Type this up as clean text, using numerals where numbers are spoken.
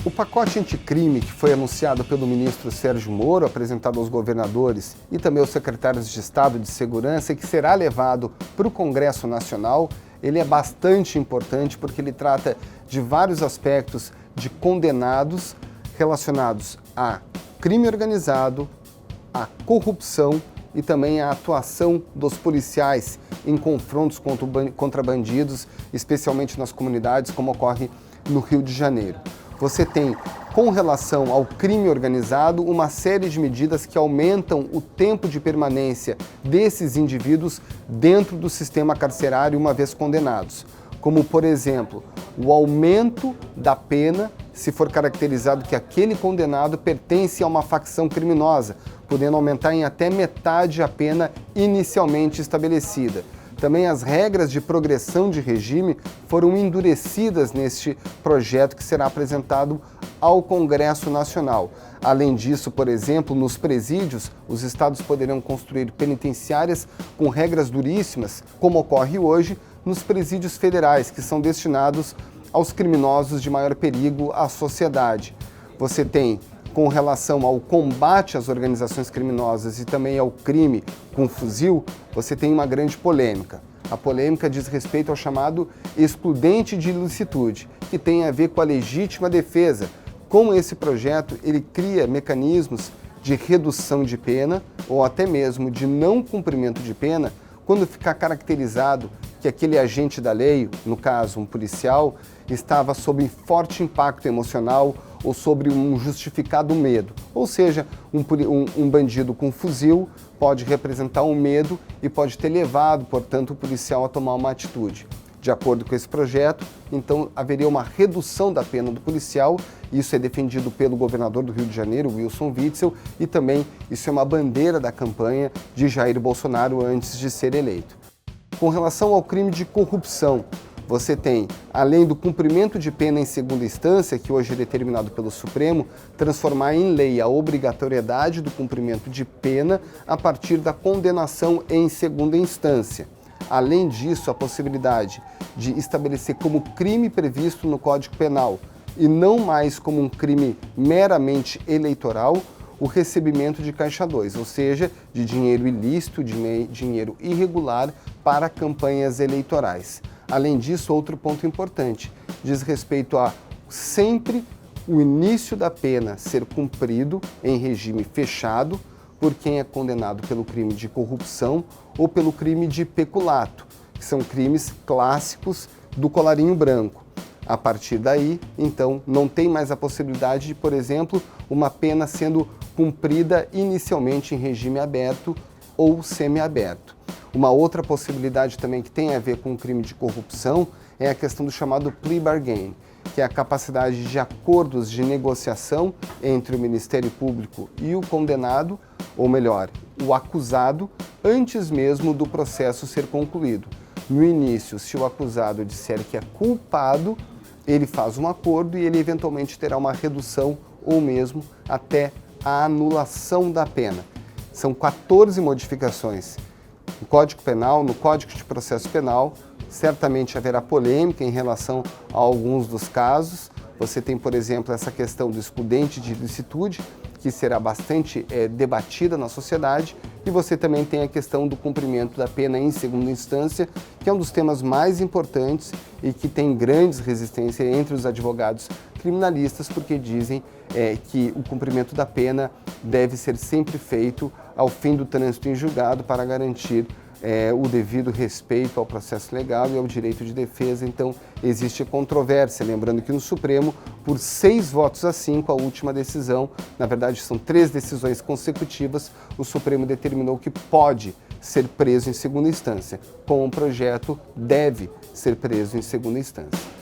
O pacote anticrime que foi anunciado pelo ministro Sérgio Moro, apresentado aos governadores e também aos secretários de Estado de Segurança, e que será levado para o Congresso Nacional, ele é bastante importante porque ele trata de vários aspectos de condenados relacionados a crime organizado, a corrupção e também a atuação dos policiais em confrontos contra bandidos, especialmente nas comunidades, como ocorre no Rio de Janeiro. Você tem, com relação ao crime organizado, uma série de medidas que aumentam o tempo de permanência desses indivíduos dentro do sistema carcerário uma vez condenados, como, por exemplo, o aumento da pena se for caracterizado que aquele condenado pertence a uma facção criminosa, podendo aumentar em até metade a pena inicialmente estabelecida. Também as regras de progressão de regime foram endurecidas neste projeto que será apresentado ao Congresso Nacional. Além disso, por exemplo, nos presídios, os estados poderão construir penitenciárias com regras duríssimas, como ocorre hoje nos presídios federais, que são destinados aos criminosos de maior perigo à sociedade. Você tem, com relação ao combate às organizações criminosas e também ao crime com fuzil, você tem uma grande polêmica. A polêmica diz respeito ao chamado excludente de ilicitude, que tem a ver com a legítima defesa. Com esse projeto, ele cria mecanismos de redução de pena ou até mesmo de não cumprimento de pena quando ficar caracterizado que aquele agente da lei, no caso um policial, estava sob forte impacto emocional ou sobre um justificado medo. Ou seja, um bandido com fuzil pode representar um medo e pode ter levado, portanto, o policial a tomar uma atitude. De acordo com esse projeto, então haveria uma redução da pena do policial. Isso é defendido pelo governador do Rio de Janeiro, Wilson Witzel, e também isso é uma bandeira da campanha de Jair Bolsonaro antes de ser eleito. Com relação ao crime de corrupção, você tem, além do cumprimento de pena em segunda instância, que hoje é determinado pelo Supremo, transformar em lei a obrigatoriedade do cumprimento de pena a partir da condenação em segunda instância. Além disso, a possibilidade de estabelecer como crime previsto no Código Penal e não mais como um crime meramente eleitoral, o recebimento de caixa 2, ou seja, de dinheiro ilícito, dinheiro irregular para campanhas eleitorais. Além disso, outro ponto importante diz respeito a sempre o início da pena ser cumprido em regime fechado por quem é condenado pelo crime de corrupção ou pelo crime de peculato, que são crimes clássicos do colarinho branco. A partir daí, então, não tem mais a possibilidade de, por exemplo, uma pena sendo cumprida inicialmente em regime aberto ou semiaberto. Uma outra possibilidade também que tem a ver com o crime de corrupção é a questão do chamado plea bargain, que é a capacidade de acordos de negociação entre o Ministério Público e o condenado, ou melhor, o acusado, antes mesmo do processo ser concluído. No início, se o acusado disser que é culpado, ele faz um acordo e ele eventualmente terá uma redução ou mesmo até a anulação da pena. São 14 modificações. No Código Penal, no Código de Processo Penal, certamente haverá polêmica em relação a alguns dos casos. Você tem, por exemplo, essa questão do excludente de ilicitude, que será bastante debatida na sociedade, e você também tem a questão do cumprimento da pena em segunda instância, que é um dos temas mais importantes e que tem grandes resistências entre os advogados criminalistas, porque dizem que o cumprimento da pena deve ser sempre feito ao fim do trânsito em julgado para garantir o devido respeito ao processo legal e ao direito de defesa. Então, existe controvérsia, lembrando que no Supremo, por 6 votos a 5, a última decisão, na verdade são 3 decisões consecutivas, o Supremo determinou que pode ser preso em segunda instância. Com o projeto, deve ser preso em segunda instância.